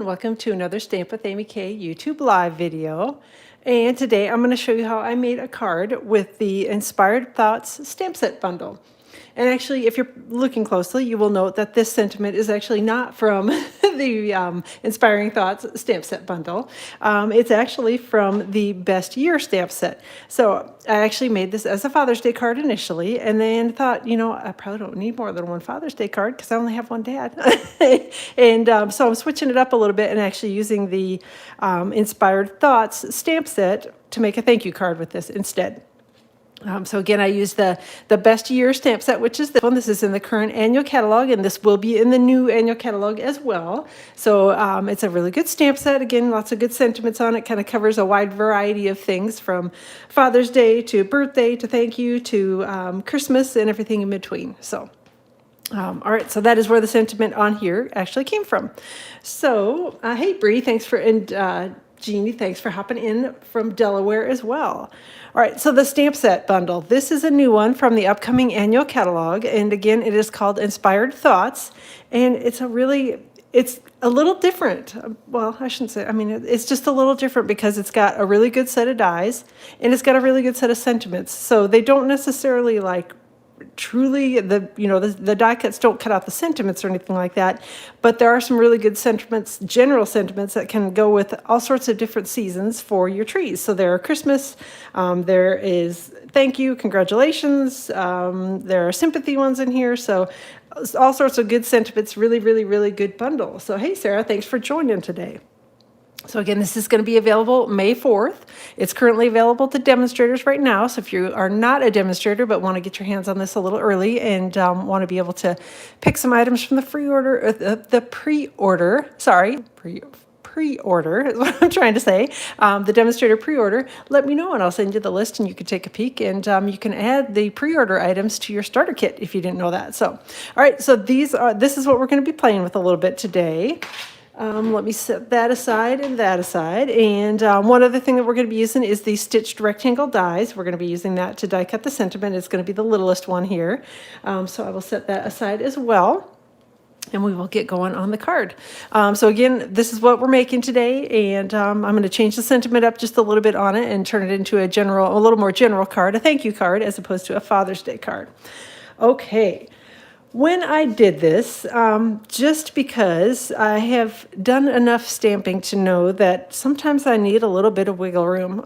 Welcome to another Stamp with Amy K YouTube live video. And today I'm going to show you how I made a card with the Inspired Thoughts stamp set bundle. And actually, if you're looking closely, you will note that this sentiment is actually not from the Inspiring Thoughts stamp set bundle. It's actually from the Best Year stamp set. So I actually made this as a Father's Day card initially, and then thought, you know, I probably don't need more than one Father's Day card because I only have one dad. And so I'm switching it up a little bit and actually using the Inspired Thoughts stamp set to make a thank you card with this instead. So again, I use the Best Year stamp set, which is this one. This is in the current annual catalog, and this will be in the new annual catalog as well. So it's a really good stamp set. Again, lots of good sentiments on it. Kind of covers a wide variety of things from Father's Day to birthday to thank you to Christmas and everything in between. So. All right, so that is where the sentiment on here actually came from. So, hey, Bree, thanks for, and Jeannie, thanks for hopping in from Delaware as well. All right, so the stamp set bundle. This is a new one from the upcoming annual catalog, and again, it is called Inspired Thoughts, and it's a little different. Well, I shouldn't say, I mean, it's just a little different because it's got a really good set of dies, and it's got a really good set of sentiments. So they don't necessarily like truly the die cuts don't cut out the sentiments or anything like that, but there are some really good sentiments, general sentiments that can go with all sorts of different seasons for your trees. So there are Christmas, there is thank you, congratulations, there are sympathy ones in here, so all sorts of good sentiments. Really good bundle. So hey, Sarah, thanks for joining today. So again, this is going to be available May 4th. It's currently available to demonstrators right now. So if you are not a demonstrator but want to get your hands on this a little early and want to be able to pick some items from the pre-order is what I'm trying to say, the demonstrator pre-order, let me know and I'll send you the list and you can take a peek, and you can add the pre-order items to your starter kit if you didn't know that. So, all right, so this is what we're going to be playing with a little bit today. Let me set that aside and that aside. And one other thing that we're going to be using is the stitched rectangle dies. We're going to be using that to die cut the sentiment. It's going to be the littlest one here. So I will set that aside as well. And we will get going on the card. So again, this is what we're making today. And I'm going to change the sentiment up just a little bit on it and turn it into a little more general card, a thank you card, as opposed to a Father's Day card. Okay. When I did this, just because I have done enough stamping to know that sometimes I need a little bit of wiggle room,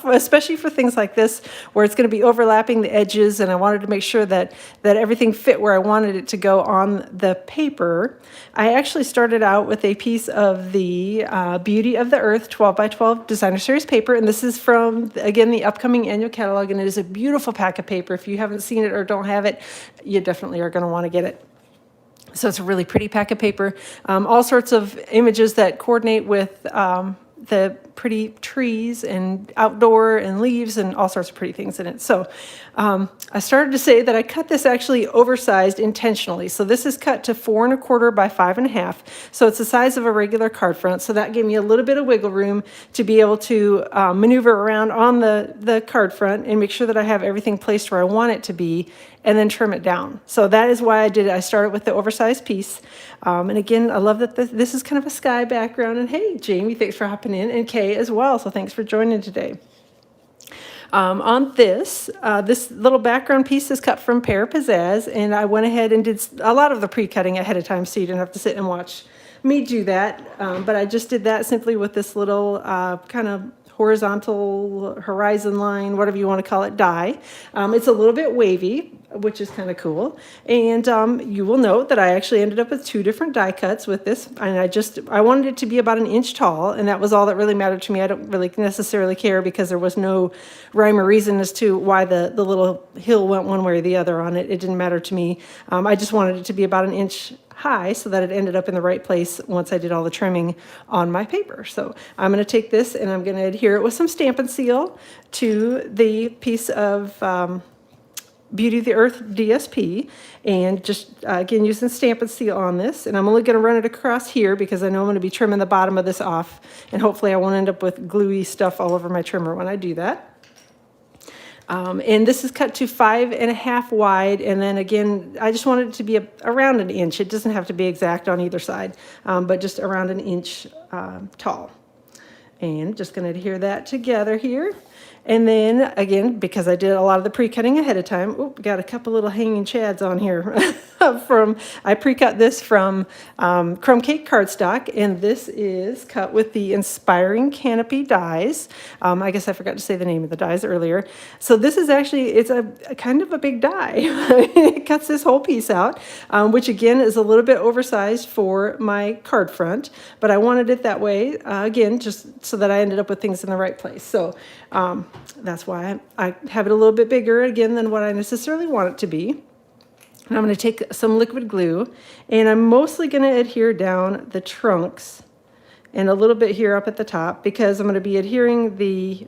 especially for things like this, where it's going to be overlapping the edges, and I wanted to make sure that everything fit where I wanted it to go on the paper. I actually started out with a piece of the Beauty of the Earth 12 by 12 Designer Series paper, and this is from, again, the upcoming annual catalog, and it is a beautiful pack of paper. If you haven't seen it or don't have it, you definitely are going to want to get it. So it's a really pretty pack of paper. All sorts of images that coordinate with the pretty trees and outdoor and leaves and all sorts of pretty things in it. So I started to say that I cut this actually oversized intentionally. So this is cut to 4 1/4 by 5 1/2. So it's the size of a regular card front. So that gave me a little bit of wiggle room to be able to maneuver around on the card front and make sure that I have everything placed where I want it to be, and then trim it down. So that is why I did it. I started with the oversized piece. And again, I love that this is kind of a sky background. And hey, Jamie, thanks for hopping in, and Kay as well. So thanks for joining today. On this little background piece is cut from Pear Pizzazz, and I went ahead and did a lot of the pre-cutting ahead of time so you didn't have to sit and watch me do that. But I just did that simply with this little kind of horizontal horizon line, whatever you want to call it, die. It's a little bit wavy, which is kind of cool. And you will note that I actually ended up with 2 different die cuts with this. And I wanted it to be about 1 inch tall, and that was all that really mattered to me. I don't really necessarily care because there was no rhyme or reason as to why the little hill went one way or the other on it. It didn't matter to me. I just wanted it to be about 1 inch high so that it ended up in the right place once I did all the trimming on my paper. So I'm going to take this and I'm going to adhere it with some Stampin' Seal to the piece of Beauty of the Earth DSP, and just again using Stampin' Seal on this. And I'm only going to run it across here because I know I'm going to be trimming the bottom of this off, and hopefully I won't end up with gluey stuff all over my trimmer when I do that. And this is cut to 5.5 wide. And then again, I just want it to be around an inch. It doesn't have to be exact on either side, but just around an inch tall. And just going to adhere that together here. And then again, because I did a lot of the pre-cutting ahead of time, got a couple little hanging chads on here I pre-cut this from Crumb Cake cardstock, and this is cut with the Inspiring Canopy dies. I guess I forgot to say the name of the dies earlier. So this is actually, it's a kind of a big die. It cuts this whole piece out, which again is a little bit oversized for my card front, but I wanted it that way, again, just so that I ended up with things in the right place. So that's why I have it a little bit bigger again than what I necessarily want it to be. And I'm going to take some liquid glue, and I'm mostly going to adhere down the trunks and a little bit here up at the top, because I'm going to be adhering the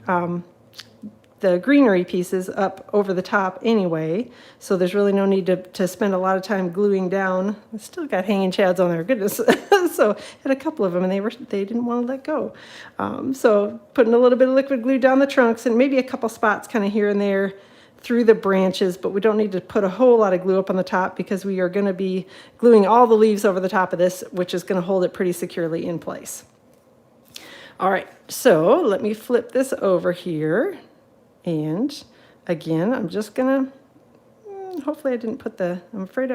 greenery pieces up over the top anyway. So there's really no need to spend a lot of time gluing down. I still got hanging chads on there, goodness. So I had a couple of them, and they didn't want to let go. So putting a little bit of liquid glue down the trunks, and maybe a couple spots kind of here and there through the branches, but we don't need to put a whole lot of glue up on the top, because we are going to be gluing all the leaves over the top of this, which is going to hold it pretty securely in place. All right, so let me flip this over here. And again, I'm just gonna, hopefully I didn't put hopefully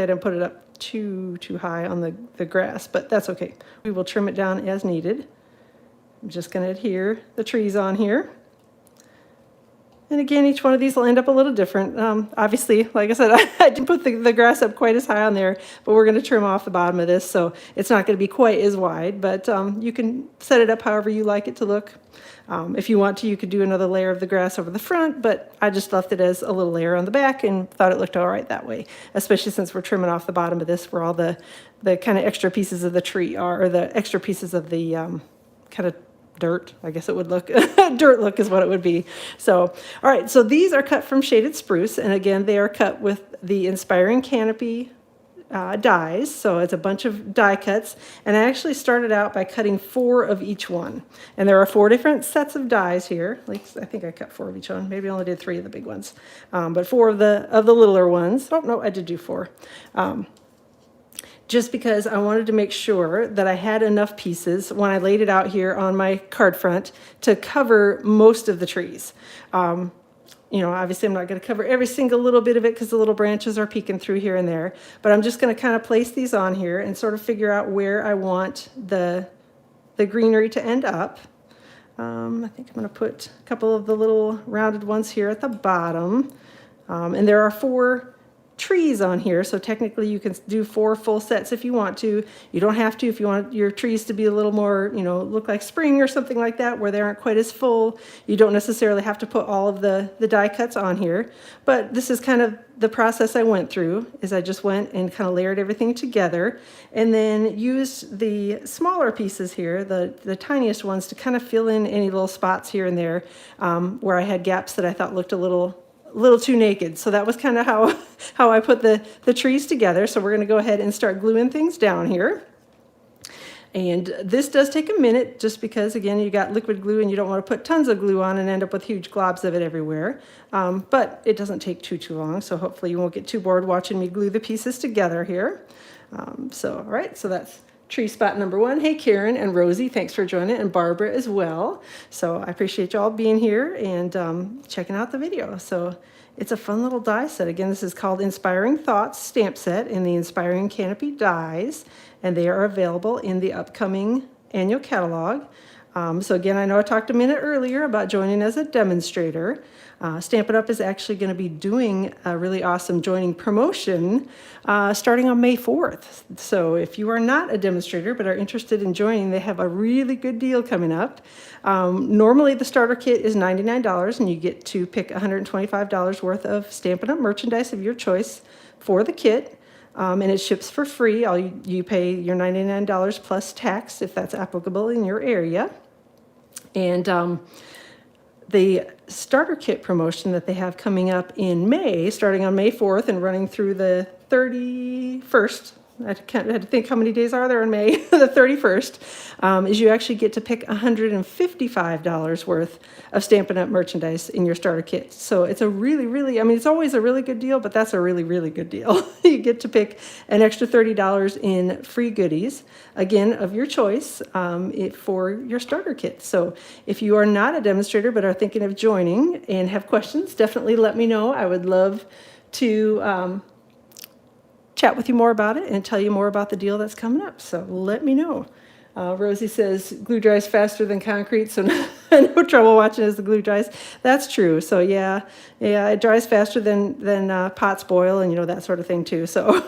I didn't put it up too high on the grass, but that's okay. We will trim it down as needed. I'm just gonna adhere the trees on here. And again, each one of these will end up a little different. Obviously, like I said, I didn't put the grass up quite as high on there, but we're going to trim off the bottom of this, so it's not going to be quite as wide, but you can set it up however you like it to look. If you want to, you could do another layer of the grass over the front, but I just left it as a little layer on the back and thought it looked all right that way, especially since we're trimming off the bottom of this where all the kind of extra pieces of the tree are, or the extra pieces of the kind of dirt, I guess it would look. Dirt look is what it would be. So, all right, so these are cut from Shaded Spruce, and again, they are cut with the Inspiring Canopy dies, so it's a bunch of die cuts, and I actually started out by cutting 4 of each one, and there are 4 different sets of dies here. Like, I think I cut 4 of each one. Maybe I only did 3 of the big ones, but 4 of the littler ones. Oh no, I did do 4. Just because I wanted to make sure that I had enough pieces when I laid it out here on my card front to cover most of the trees. You know, obviously I'm not going to cover every single little bit of it because the little branches are peeking through here and there, but I'm just going to kind of place these on here and sort of figure out where I want the greenery to end up. I think I'm going to put a couple of the little rounded ones here at the bottom. And there are 4 trees on here, so technically you can do 4 full sets if you want to. You don't have to if you want your trees to be a little more, you know, look like spring or something like that, where they aren't quite as full. You don't necessarily have to put all of the die cuts on here, but this is kind of the process I went through. Is I just went and kind of layered everything together, and then used the smaller pieces here, the tiniest ones, to kind of fill in any little spots here and there where I had gaps that I thought looked a little too naked. So that was kind of how I put the trees together. So we're going to go ahead and start gluing things down here. And this does take a minute, just because, again, you got liquid glue and you don't want to put tons of glue on and end up with huge globs of it everywhere. But it doesn't take too long, so hopefully you won't get too bored watching me glue the pieces together here. All right, so that's tree spot number 1. Hey, Karen and Rosie, thanks for joining, and Barbara as well. So I appreciate y'all being here and checking out the video. So it's a fun little die set. Again, this is called Inspiring Thoughts Stamp Set in the Inspiring Canopy dies, and they are available in the upcoming annual catalog. So again, I know I talked a minute earlier about joining as a demonstrator. Stampin' Up! Is actually going to be doing a really awesome joining promotion starting on May 4th. So if you are not a demonstrator but are interested in joining, they have a really good deal coming up. Normally the starter kit is $99, and you get to pick $125 worth of Stampin' Up! Merchandise of your choice for the kit. And it ships for free. You pay your $99 plus tax if that's applicable in your area. And the starter kit promotion that they have coming up in May, starting on May 4th and running through the 31st, I had to think how many days are there in May, the 31st, is you actually get to pick $155 worth of Stampin' Up! Merchandise in your starter kit. So it's a really, really, I mean, it's always a really good deal, but that's a really, really good deal. You get to pick an extra $30 in free goodies, again, of your choice, for your starter kit. So if you are not a demonstrator but are thinking of joining and have questions, definitely let me know. I would love to chat with you more about it and tell you more about the deal that's coming up. So let me know. Rosie says glue dries faster than concrete, so no trouble watching as the glue dries. That's true. So yeah, it dries faster than pots boil and that sort of thing too. So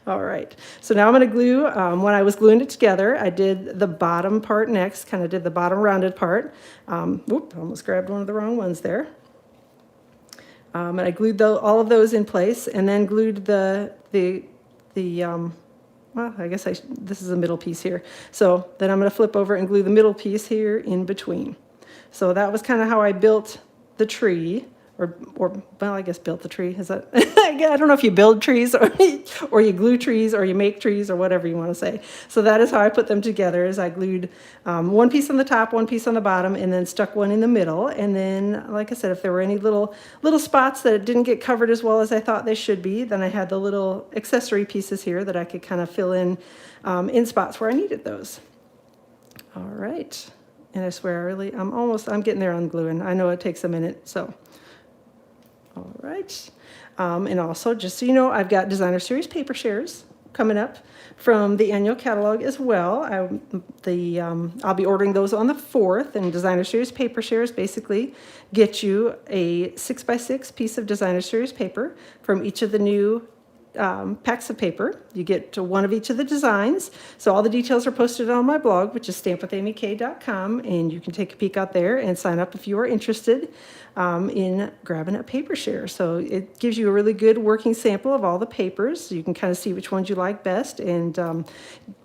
all right. So now I'm going to glue. When I was gluing it together, I did the bottom part next. Kind of did the bottom rounded part. Almost grabbed one of the wrong ones there. And I glued all of those in place, and then glued well, I guess this is the middle piece here. So then I'm going to flip over and glue the middle piece here in between. So that was kind of how I built the tree, or well, I guess built the tree. Is that, I don't know if you build trees or you glue trees or you make trees or whatever you want to say. So that is how I put them together, is I glued one piece on the top, one piece on the bottom, and then stuck one in the middle. And then, like I said, if there were any little spots that didn't get covered as well as I thought they should be, then I had the little accessory pieces here that I could kind of fill in spots where I needed those. All right. And I swear, I'm getting there on gluing. I know it takes a minute, so. All right. And also, just so you know, I've got Designer Series paper shares coming up from the annual catalog as well. I'll be ordering those on the 4th, and Designer Series paper shares basically get you a 6x6 piece of Designer Series paper from each of the new packs of paper. You get to one of each of the designs. So all the details are posted on my blog, which is stampwithamyk.com, and you can take a peek out there and sign up if you are interested in grabbing a paper share. So it gives you a really good working sample of all the papers. So you can kind of see which ones you like best, and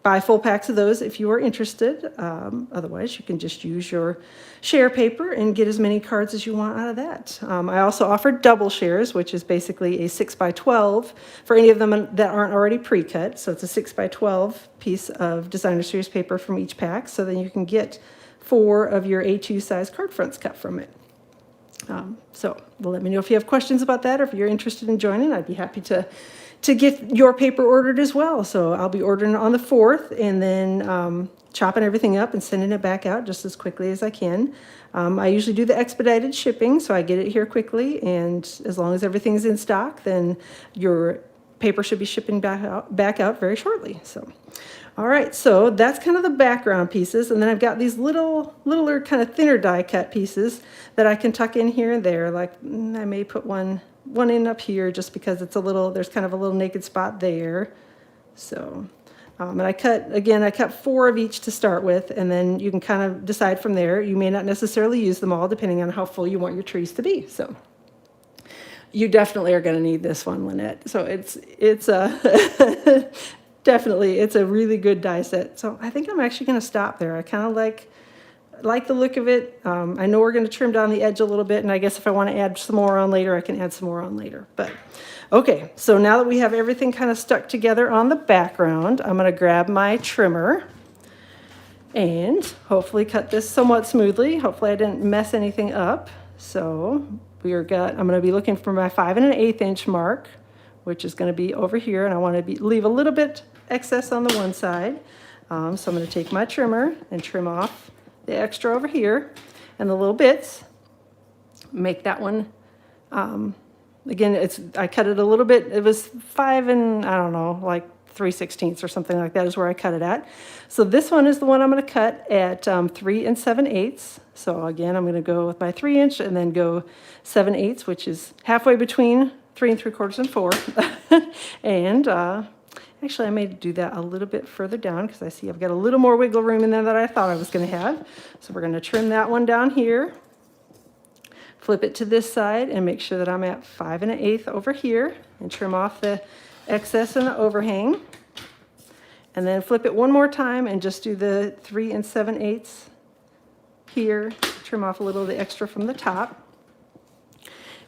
buy full packs of those if you are interested. Otherwise, you can just use your share paper and get as many cards as you want out of that. I also offer double shares, which is basically a 6x12 for any of them that aren't already pre-cut. So it's a 6x12 piece of Designer Series paper from each pack. So then you can get 4 of your A2 size card fronts cut from it. Let me know if you have questions about that, or if you're interested in joining. I'd be happy to get your paper ordered as well. So I'll be ordering on the 4th, and then chopping everything up and sending it back out just as quickly as I can. I usually do the expedited shipping, so I get it here quickly, and as long as everything's in stock, then your paper should be shipping back out very shortly. So, all right, so that's kind of the background pieces, and then I've got these littler kind of thinner die cut pieces that I can tuck in here and there. Like I may put one in up here just because it's there's kind of a little naked spot there. So, and I cut 4 of each to start with, and then you can kind of decide from there. You may not necessarily use them all depending on how full you want your trees to be. So you definitely are going to need this one, Lynette. So it's definitely, it's a really good die set. So I think I'm actually going to stop there. I kind of like the look of it. I know we're going to trim down the edge a little bit, and I guess if I want to add some more on later, I can add some more on later. But okay, so now that we have everything kind of stuck together on the background, I'm going to grab my trimmer and hopefully cut this somewhat smoothly. Hopefully I didn't mess anything up. So I'm going to be looking for my 5 1/8 inch mark, which is going to be over here, and I want to leave a little bit excess on the one side. So I'm going to take my trimmer and trim off the extra over here and the little bits. Make that one, again, I cut it a little bit. It was 5 and I don't know, like 3/16 or something like that is where I cut it at. So this one is the one I'm going to cut at 3 7/8. So again, I'm going to go with my 3 inch and then go 7/8, which is halfway between 3 3/4 and 4. And actually, I may do that a little bit further down because I see I've got a little more wiggle room in there than I thought I was going to have. So we're going to trim that one down here, flip it to this side, and make sure that I'm at 5 1/8 over here, and trim off the excess and the overhang. And then flip it one more time and just do the 3 7/8 here, trim off a little of the extra from the top.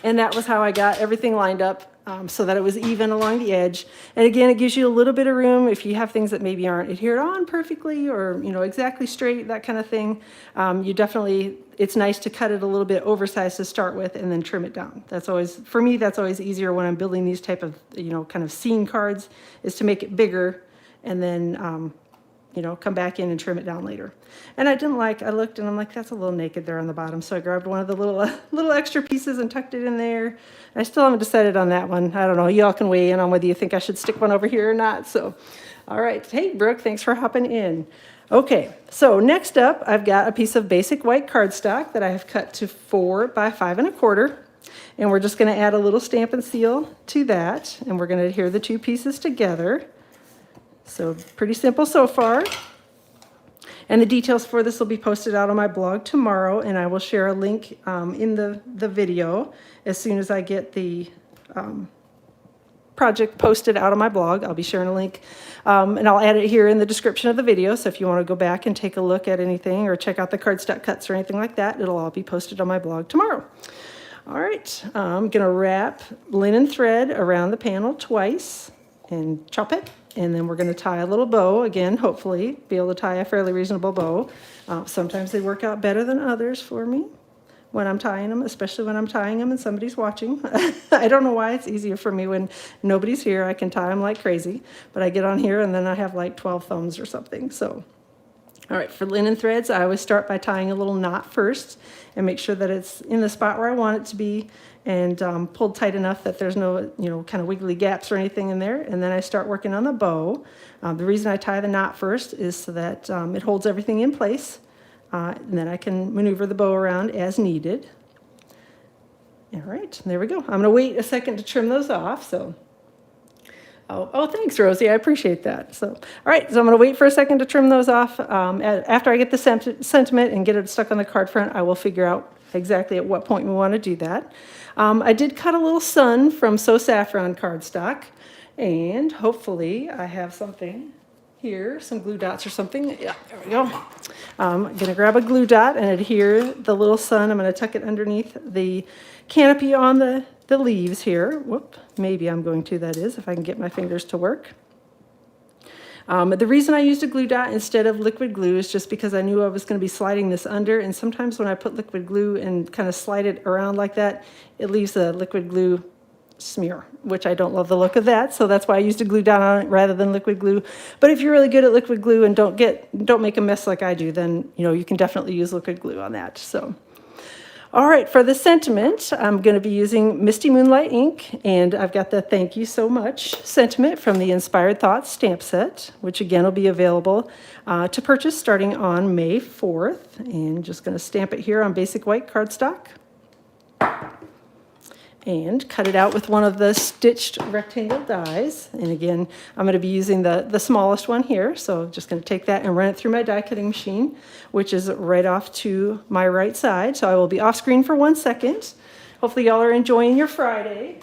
And that was how I got everything lined up so that it was even along the edge. And again, it gives you a little bit of room if you have things that maybe aren't adhered on perfectly or, you know, exactly straight, that kind of thing. You definitely, it's nice to cut it a little bit oversized to start with and then trim it down. That's always, for me, that's always easier when I'm building these type of, you know, kind of scene cards, is to make it bigger and then, you know, come back in and trim it down later. And I looked and I'm like, that's a little naked there on the bottom. So I grabbed one of the little extra pieces and tucked it in there. I still haven't decided on that one. I don't know. Y'all can weigh in on whether you think I should stick one over here or not. So, all right. Hey, Brooke, thanks for hopping in. Okay, so next up, I've got a piece of basic white cardstock that I have cut to 4 by 5 1/4. And we're just going to add a little Stampin' Seal to that. And we're going to adhere the two pieces together. So pretty simple so far. And the details for this will be posted out on my blog tomorrow, and I will share a link in the video as soon as I get the project posted out on my blog. I'll be sharing a link, and I'll add it here in the description of the video. So if you want to go back and take a look at anything or check out the cardstock cuts or anything like that, it'll all be posted on my blog tomorrow. All right, I'm going to wrap linen thread around the panel twice and chop it. And then we're going to tie a little bow, again, hopefully be able to tie a fairly reasonable bow. Sometimes they work out better than others for me when I'm tying them, especially when I'm tying them and somebody's watching. I don't know why it's easier for me when nobody's here. I can tie them like crazy, but I get on here and then I have like 12 thumbs or something. So, all right, for linen threads, I always start by tying a little knot first and make sure that it's in the spot where I want it to be, and pulled tight enough that there's no, you know, kind of wiggly gaps or anything in there. And then I start working on the bow. The reason I tie the knot first is so that it holds everything in place. And then I can maneuver the bow around as needed. All right, there we go. I'm gonna wait a second to trim those off. So, oh, thanks, Rosie, I appreciate that. So, all right, so I'm gonna wait for a second to trim those off. After I get the sentiment and get it stuck on the card front, I will figure out exactly at what point we want to do that. I did cut a little sun from So Saffron cardstock, and hopefully I have something here, some glue dots or something. Yeah, there we go. I'm going to grab a glue dot and adhere the little sun. I'm going to tuck it underneath the canopy on the leaves here. Whoop, maybe I'm going to, that is, if I can get my fingers to work. The reason I used a glue dot instead of liquid glue is just because I knew I was going to be sliding this under, and sometimes when I put liquid glue and kind of slide it around like that, it leaves a liquid glue smear, which I don't love the look of that, so that's why I used a glue dot on it rather than liquid glue. But if you're really good at liquid glue and don't make a mess like I do, then you know you can definitely use liquid glue on that. So. All right, for the sentiment, I'm going to be using Misty Moonlight ink, and I've got the Thank You So Much sentiment from the Inspired Thoughts stamp set, which again will be available to purchase starting on May 4th. And just going to stamp it here on basic white cardstock and cut it out with one of the stitched rectangle dies. And again, I'm going to be using the smallest one here, so I'm just going to take that and run it through my die cutting machine, which is right off to my right side. So I will be off screen for 1 second. Hopefully y'all are enjoying your Friday.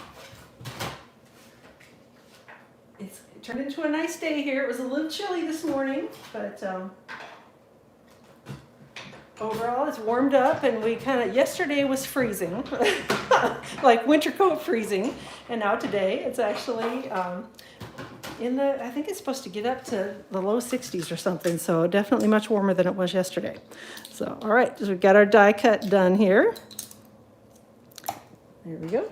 It turned into a nice day here. It was a little chilly this morning, but overall it's warmed up, and we yesterday was freezing, like winter coat freezing, and now today it's actually I think it's supposed to get up to the low 60s or something, so definitely much warmer than it was yesterday. So, all right, so we've got our die cut done here. There we go.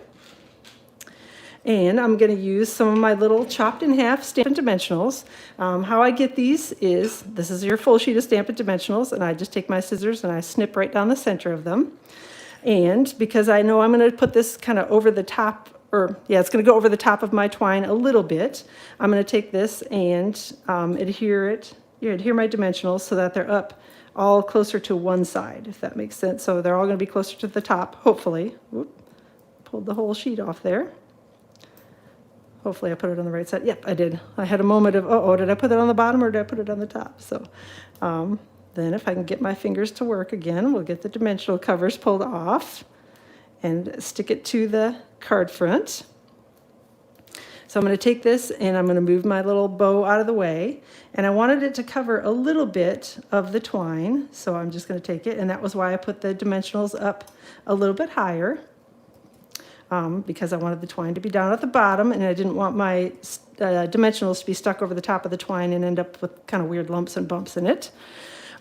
And I'm going to use some of my little chopped in half Stampin' Dimensionals. How I get these is, this is your full sheet of Stampin' Dimensionals, and I just take my scissors and I snip right down the center of them. And because I know I'm going to put this kind of over the top, it's going to go over the top of my twine a little bit, I'm going to take this and adhere my dimensionals so that they're up all closer to one side, if that makes sense. So they're all going to be closer to the top, hopefully. Whoop, pulled the whole sheet off there. Hopefully I put it on the right side. Yep, I did. I had a moment of, uh-oh, did I put it on the bottom or did I put it on the top? So then if I can get my fingers to work again, we'll get the dimensional covers pulled off and stick it to the card front. So I'm going to take this and I'm going to move my little bow out of the way. And I wanted it to cover a little bit of the twine, so I'm just going to take it, and that was why I put the dimensionals up a little bit higher. because I wanted the twine to be down at the bottom, and I didn't want my dimensionals to be stuck over the top of the twine and end up with kind of weird lumps and bumps in it.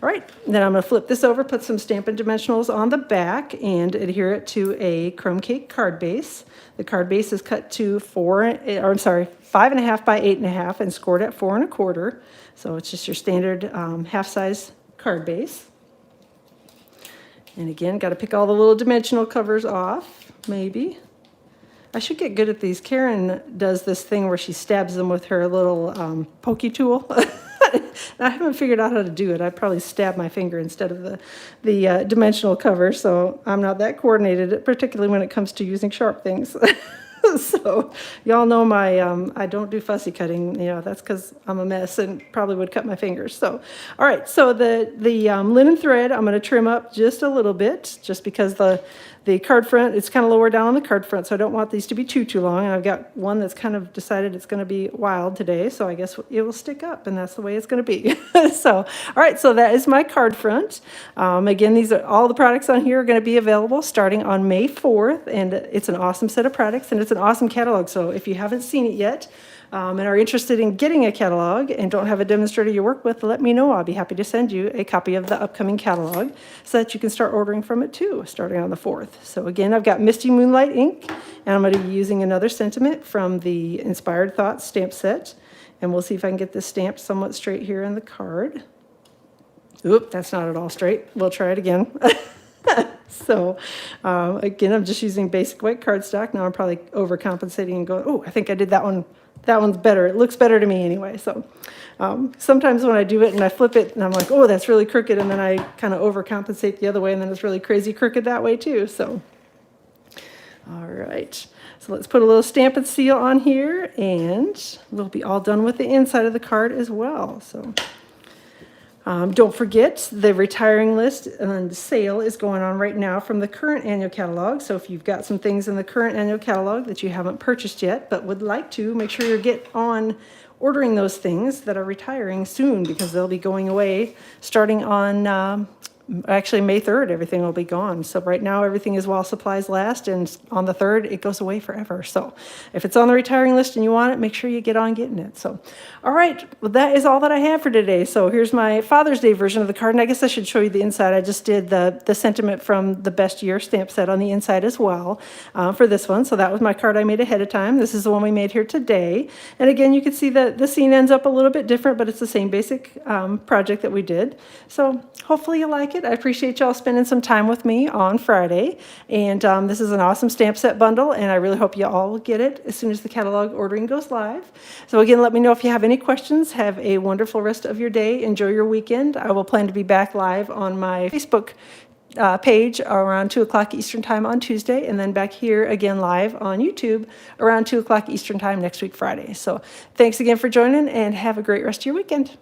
All right, then I'm going to flip this over, put some Stampin' dimensionals on the back, and adhere it to a crumb cake card base. The card base is cut to 5.5 by 8.5 and scored at 4 1/4. So it's just your standard half-size card base. And again, got to pick all the little dimensional covers off, maybe. I should get good at these. Karen does this thing where she stabs them with her little pokey tool. I haven't figured out how to do it. I probably stab my finger instead of the dimensional cover, so I'm not that coordinated, particularly when it comes to using sharp things. So y'all know my I don't do fussy cutting. You know, that's because I'm a mess and probably would cut my fingers. So all right, so the linen thread I'm going to trim up just a little bit, just because the card front, it's kind of lower down on the card front, so I don't want these to be too long. And I've got one that's kind of decided it's going to be wild today, so I guess it will stick up, and that's the way it's going to be. So all right, so that is my card front. Again, these are all the products on here are going to be available starting on May 4th, and it's an awesome set of products, and it's an awesome catalog. So if you haven't seen it yet, and are interested in getting a catalog and don't have a demonstrator you work with, let me know. I'll be happy to send you a copy of the upcoming catalog so that you can start ordering from it too, starting on the 4th. So again, I've got Misty Moonlight ink, and I'm going to be using another sentiment from the Inspired Thoughts stamp set. And we'll see if I can get this stamped somewhat straight here in the card. Oop, that's not at all straight. We'll try it again. So again, I'm just using basic white cardstock. Now I'm probably overcompensating and going, oh, I think I did that one. That one's better. It looks better to me anyway. So sometimes when I do it and I flip it and I'm like, oh, that's really crooked, and then I kind of overcompensate the other way, and then it's really crazy crooked that way too. So all right. So let's put a little Stampin' seal on here, and we'll be all done with the inside of the card as well. So don't forget, the retiring list and sale is going on right now from the current annual catalog. So if you've got some things in the current annual catalog that you haven't purchased yet but would like to, make sure you get on ordering those things that are retiring soon, because they'll be going away starting on actually May 3rd. Everything will be gone. So right now everything is while supplies last, and on the 3rd it goes away forever. So if it's on the retiring list and you want it, make sure you get on getting it. So all right, well, that is all that I have for today. So here's my Father's Day version of the card, and I guess I should show you the inside. I just did the sentiment from the Best Year stamp set on the inside as well for this one. So that was my card I made ahead of time. This is the one we made here today. And again, you can see that the scene ends up a little bit different, but it's the same basic project that we did. So hopefully you like it. I appreciate y'all spending some time with me on Friday. And this is an awesome stamp set bundle, and I really hope you all will get it as soon as the catalog ordering goes live. So again, let me know if you have any questions. Have a wonderful rest of your day. Enjoy your weekend. I will plan to be back live on my Facebook page around 2 o'clock Eastern Time on Tuesday, and then back here again live on YouTube around 2 o'clock Eastern Time next week, Friday. So thanks again for joining, and have a great rest of your weekend.